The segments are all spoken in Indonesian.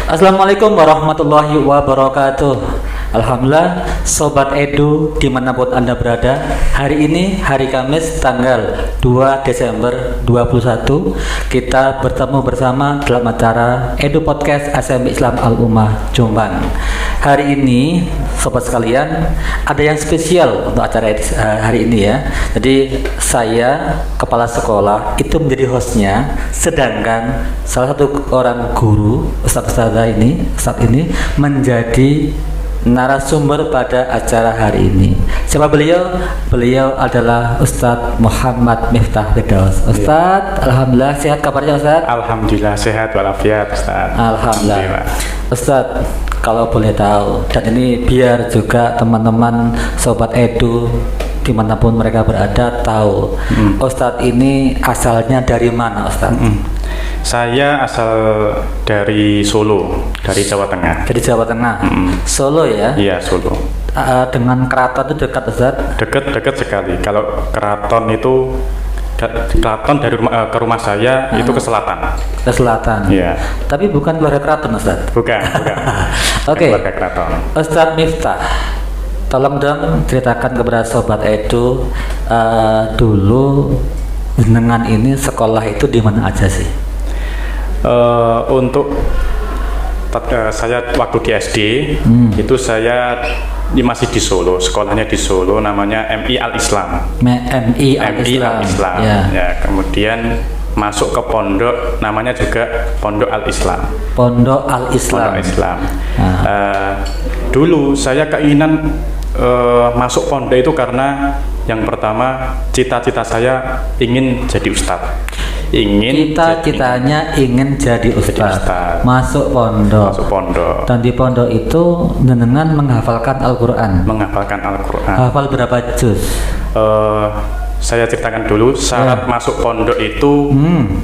Assalamualaikum warahmatullahi wabarakatuh. Alhamdulillah, Sobat Edu dimanapun Anda berada. Hari ini hari Kamis tanggal 2 Desember 21, kita bertemu bersama dalam acara Edu Podcast SMP Islam Al-Ummah Jombang. Hari ini Sobat sekalian, ada yang spesial untuk acara hari ini ya. Jadi saya, kepala sekolah, itu menjadi hostnya, sedangkan salah satu orang guru, Ustadz ini menjadi narasumber pada acara hari ini. Siapa beliau? Beliau adalah Ustadz Muhammad Miftah Firdaus. Ustadz, alhamdulillah sehat kabarnya Ustadz? Alhamdulillah sehat walafiat Ustadz. Alhamdulillah. Ustadz, kalau boleh tahu, dan ini biar juga teman-teman Sobat Edu dimanapun mereka berada tahu, Ustadz ini asalnya dari mana Ustadz? Saya asal dari Solo, dari Jawa Tengah. Dari Jawa Tengah. Solo ya? Iya, Solo. Dengan keraton itu dekat Ustaz? Dekat sekali. Kalau keraton dari ke rumah saya itu ke selatan. Ke selatan. Iya. Tapi bukan keluarga keraton Ustaz? Bukan. Oke. Keluarga keraton. Ustaz Miftah, tolong dong ceritakan kepada Sobat Edu dulu jenengan ini sekolah itu di mana aja sih? Untuk saya waktu di SD itu saya masih di Solo, sekolahnya di Solo, namanya MI Al-Islam. MI Al-Islam. Ya, kemudian masuk ke pondok, namanya juga Pondok Al-Islam. Pondok Al-Islam. Dulu saya keinginan masuk pondok itu karena yang pertama cita-cita saya ingin jadi ustadz. Cita-citanya ingin jadi ustadz. Masuk pondok. Dan di pondok itu jenengan menghafalkan Al-Quran. Hafal berapa juz? Saya ceritakan dulu syarat masuk pondok itu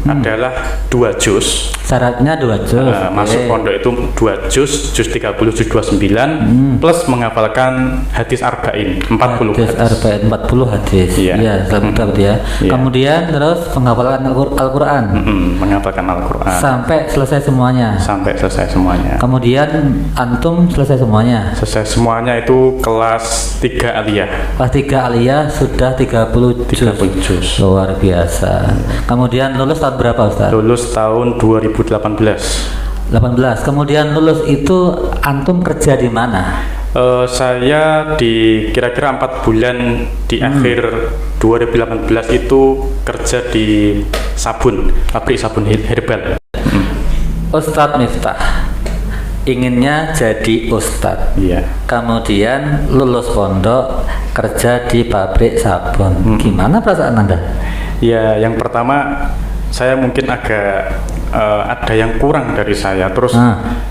adalah 2 juz. Syaratnya 2 juz. Masuk pondok itu 2 juz 30, juz 29 plus menghafalkan hadis arba'in 40 hadis. Iya, betul ya. Kemudian terus menghafalkan Al-Quran. Menghafalkan Al-Quran sampai selesai semuanya. Kemudian antum selesai semuanya. Selesai semuanya itu kelas 3 aliyah. Kelas 3 aliyah sudah 30 juz. Luar biasa. Kemudian lulus tahun berapa Ustaz? Lulus tahun 2018. Kemudian lulus itu antum kerja di mana? Saya di kira-kira 4 bulan di akhir 2018 itu kerja di pabrik sabun herbal. Ustadz Miftah inginnya jadi ustadz. Iya. Kemudian lulus pondok, kerja di pabrik sabun. Gimana perasaan Anda? Ya, yang pertama saya mungkin agak ada yang kurang dari saya. Terus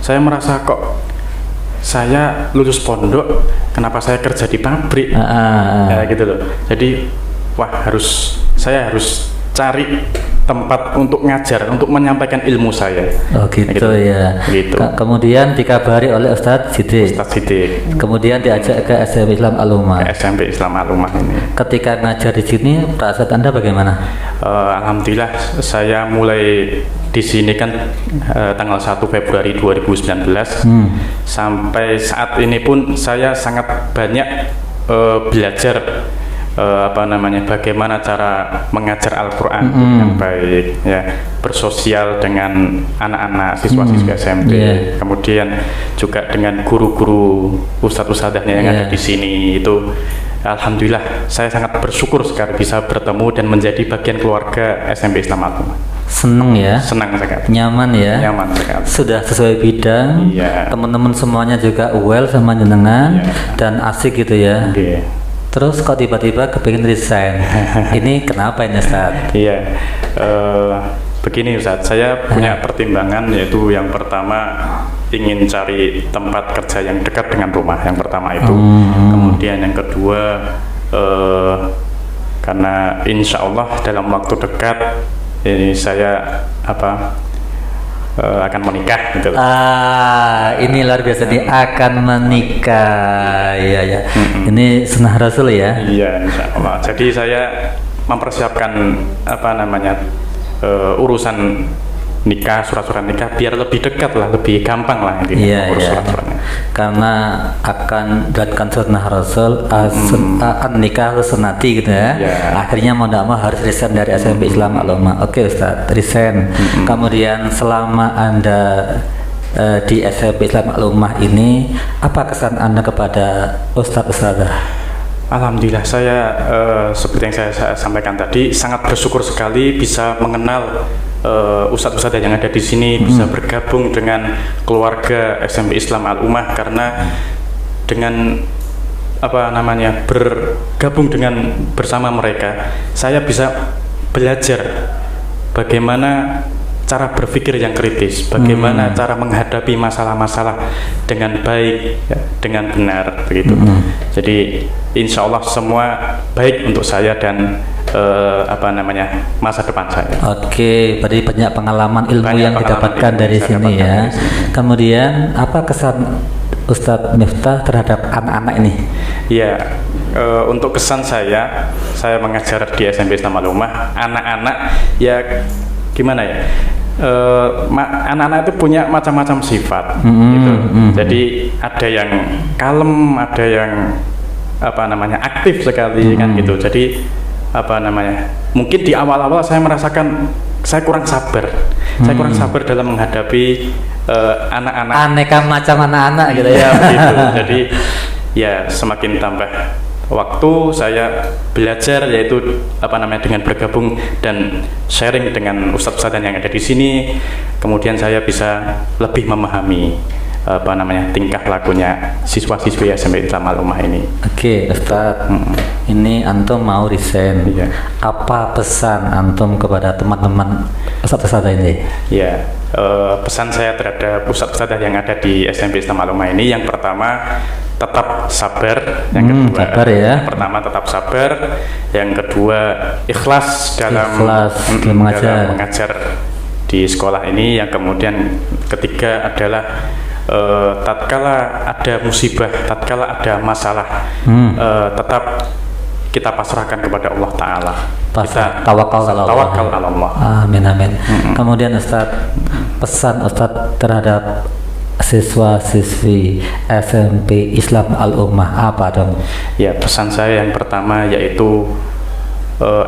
saya merasa kok saya lulus pondok, kenapa saya kerja di pabrik? Ya gitu loh. Jadi saya harus cari tempat untuk ngajar, untuk menyampaikan ilmu saya. Oh gitu ya. Gitu. Kemudian dikabari oleh Ustadz Sidik. Kemudian diajak ke SMP Islam Al-Ummah. SMP Islam Al-Ummah ini. Ketika ngajar di sini, perasaan Anda bagaimana? Alhamdulillah, saya mulai di sini kan tanggal 1 Februari 2019 sampai saat ini pun saya sangat banyak belajar bagaimana cara mengajar Al-Quran yang baik, ya, bersosial dengan anak-anak siswa-siswa SMP, kemudian juga dengan guru-guru ustadz-ustadzahnya yang ada di sini. Itu alhamdulillah saya sangat bersyukur sekali bisa bertemu dan menjadi bagian keluarga SMP Islam Al-Ummah. Senang ya? Senang sekali. Nyaman ya? Nyaman sekali. Sudah sesuai bidang, teman-teman semuanya juga well sama jenengan, dan asik gitu ya. Terus kok tiba-tiba kepingin resign? Ini kenapa ini Ustaz? Iya, begini Ustaz, saya punya pertimbangan, yaitu yang pertama ingin cari tempat kerja yang dekat dengan rumah, yang pertama itu. Kemudian yang kedua, karena insya Allah dalam waktu dekat ini saya akan menikah gitu. Ini luar biasa nih, akan menikah. Ya. Ini sunnah Rasul ya. Iya, insyaallah. Jadi saya mempersiapkan urusan nikah, surat-surat nikah, biar lebih dekat lah, lebih gampang lah intinya Iya, mengurus iya. surat-suratnya. Karena akan dilakukan sunnah Rasul, nikah sunnati gitu ya. Iya. Akhirnya mau tidak mau harus resign dari SMP Islam Al-Ummah. Oke Ustaz, resign. Kemudian selama Anda di SMP Islam Al-Ummah ini, apa kesan Anda kepada Ustadz-Ustadzah? Alhamdulillah, saya seperti yang saya sampaikan tadi, sangat bersyukur sekali bisa mengenal ustadz-ustadz yang ada di sini, bisa bergabung dengan keluarga SMP Islam Al-Ummah, karena dengan bergabung dengan bersama mereka, saya bisa belajar bagaimana cara berpikir yang kritis, bagaimana cara menghadapi masalah-masalah dengan baik, ya, dengan benar, begitu. Jadi insya Allah semua baik untuk saya dan masa depan saya. Oke, berarti banyak pengalaman ilmu Banyak yang pengalaman didapatkan ilmu dari yang saya sini dapatkan ya. dari sini. Kemudian apa kesan Ustadz Miftah terhadap anak-anak ini? Ya, untuk kesan saya mengajar di SMP Islam Al-Ummah, anak-anak ya gimana ya? Anak-anak itu punya macam-macam sifat, gitu. Jadi ada yang kalem, ada yang aktif sekali, kan gitu. Jadi mungkin di awal-awal saya merasakan saya kurang sabar, dalam menghadapi anak-anak. Aneka macam anak-anak gitu ya. Iya, begitu. Jadi ya semakin tambah waktu saya belajar, yaitu dengan bergabung dan sharing dengan ustadz-ustadz yang ada di sini, kemudian saya bisa lebih memahami tingkah lakunya siswa-siswi SMP Islam Al-Ummah ini. Oke, Ustadz, ini antum mau resign. Iya. Apa pesan antum kepada teman-teman ustadz-ustadz ini? Ya, pesan saya terhadap ustadz-ustadz yang ada di SMP Islam Al-Ummah ini, yang pertama tetap sabar, yang kedua sabar ya. Yang pertama tetap sabar, yang kedua ikhlas dalam mengajar di sekolah ini, yang kemudian ketiga adalah tatkala ada musibah, tatkala ada masalah, tetap kita pasrahkan kepada Allah Ta'ala. Kita tawakal ala Allah. Amin amin. Kemudian Ustadz, pesan Ustadz terhadap siswa-siswi SMP Islam Al-Ummah apa dong? Ya, pesan saya yang pertama yaitu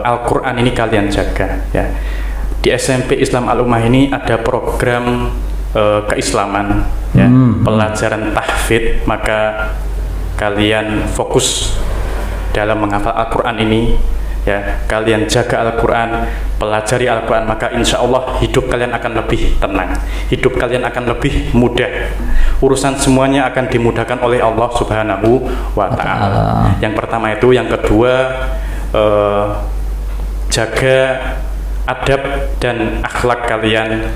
Al-Quran ini kalian jaga ya. Di SMP Islam Al-Ummah ini ada program keislaman ya, pelajaran tahfidz, maka kalian fokus dalam menghafal Al-Quran ini ya, kalian jaga Al-Quran, pelajari Al-Quran, maka insya Allah hidup kalian akan lebih tenang, hidup kalian akan lebih mudah, urusan semuanya akan dimudahkan oleh Allah Subhanahu wa Ta'ala. Yang pertama itu. Yang kedua, jaga adab dan akhlak kalian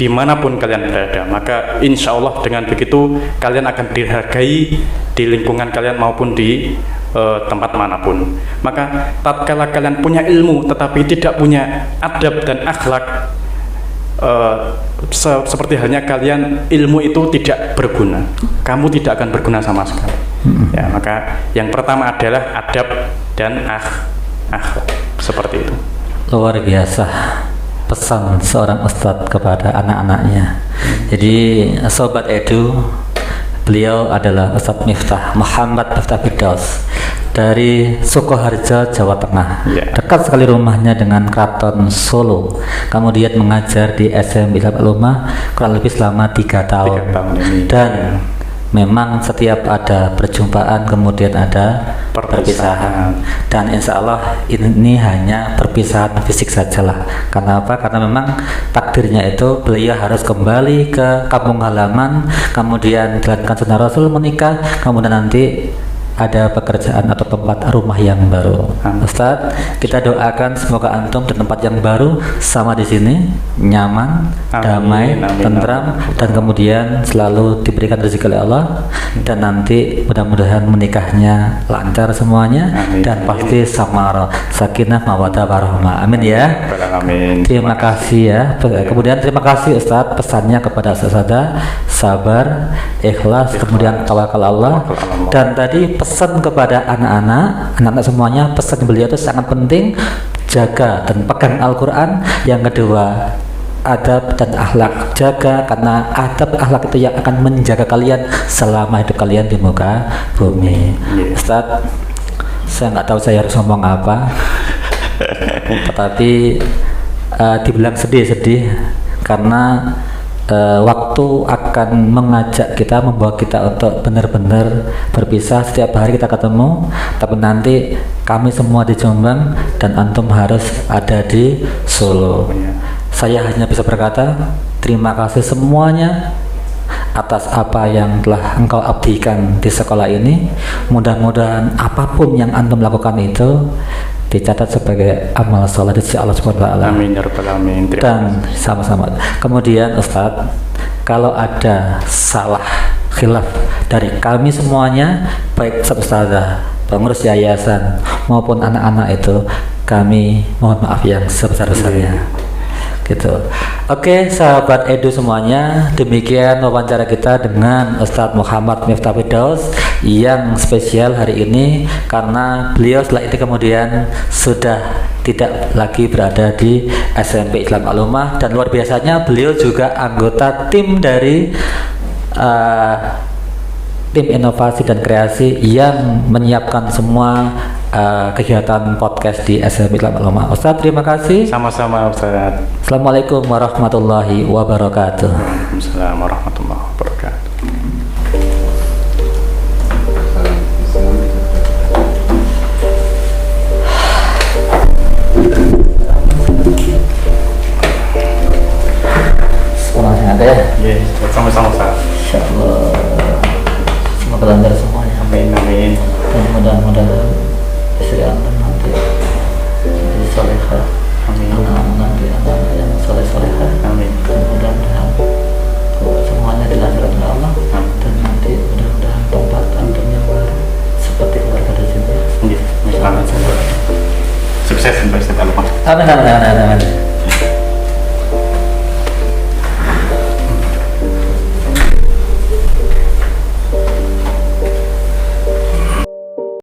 dimanapun kalian berada, maka insya Allah dengan begitu kalian akan dihargai di lingkungan kalian maupun di tempat manapun. Maka tatkala kalian punya ilmu tetapi tidak punya adab dan akhlak, seperti halnya kalian ilmu itu tidak berguna, kamu tidak akan berguna sama sekali. Ya, maka yang pertama adalah adab dan akhlak, seperti itu. Luar biasa pesan seorang ustadz kepada anak-anaknya. Jadi Sobat Edu, beliau adalah Ustadz Miftah Muhammad Miftah Firdaus dari Sukoharjo, Jawa Tengah. Dekat sekali rumahnya dengan Keraton Solo. Kemudian mengajar di SMP Islam Al-Ummah kurang lebih selama 3 tahun. Dan memang setiap ada perjumpaan kemudian ada perpisahan, dan insya Allah ini hanya perpisahan fisik sajalah. Karena apa? Karena memang takdirnya itu beliau harus kembali ke kampung halaman, kemudian dilakukan sunnah Rasul, menikah, kemudian nanti ada pekerjaan atau tempat rumah yang baru. Ustadz, kita doakan semoga antum di tempat yang baru sama di sini nyaman, damai, tentram, dan kemudian selalu diberikan rezeki oleh Allah, dan nanti mudah-mudahan menikahnya lancar semuanya, dan pasti samara, sakinah, mawaddah, warahmah. Amin ya. Amin. Terima kasih ya. Kemudian terima kasih Ustadz pesannya kepada ustadzah, sabar, ikhlas, kemudian tawakal Allah. Dan tadi pesan kepada anak-anak semuanya, pesan beliau itu sangat penting, jaga dan pegang Al-Quran. Yang kedua, adab dan akhlak. Jaga, karena adab akhlak itu yang akan menjaga kalian selama hidup kalian di muka bumi. Ustadz, saya nggak tahu saya harus ngomong apa, tetapi dibilang sedih-sedih karena waktu akan mengajak kita, membawa kita untuk benar-benar berpisah. Setiap hari kita ketemu, tapi nanti kami semua di Jombang dan antum harus ada di Solo. Saya hanya bisa berkata terima kasih semuanya atas apa yang telah engkau abdikan di sekolah ini. Mudah-mudahan apapun yang antum lakukan itu dicatat sebagai amal soleh di sisi Allah Subhanahu wa taala. Amin ya rabbal alamin. Dan sama-sama. Kemudian Ustadz, kalau ada salah khilaf dari kami semuanya, baik Ustazah, pengurus yayasan maupun anak-anak itu, kami mohon maaf yang sebesar-besarnya. Gitu. Oke, sahabat Edu semuanya, demikian wawancara kita dengan Ustadz Muhammad Miftah Firdaus yang spesial hari ini karena beliau setelah itu kemudian sudah tidak lagi berada di SMP Islam Alumah, dan luar biasanya beliau juga anggota tim dari tim inovasi dan kreasi yang menyiapkan semua kegiatan podcast di SMP Islam Alumah. Ustadz, terima kasih. Sama-sama Ustaz. Assalamualaikum warahmatullahi wabarakatuh. Waalaikumsalam warahmatullahi wabarakatuh. Semuanya ada ya? Iya, sama-sama Ustaz. Insyaallah. Semoga lancar semuanya. Amin amin. Dan mudah-mudahan istri antum nanti jadi solehah. Amin. Anak-anak nanti anak-anak yang soleh-solehah. Amin. Dan mudah-mudahan semuanya dilancarkan oleh Allah. Amin. Dan nanti mudah-mudahan tempat antum yang baru seperti keluarga di sini. Iya, amin. Sukses Mbak Ustaz Alumah. Amin amin amin amin.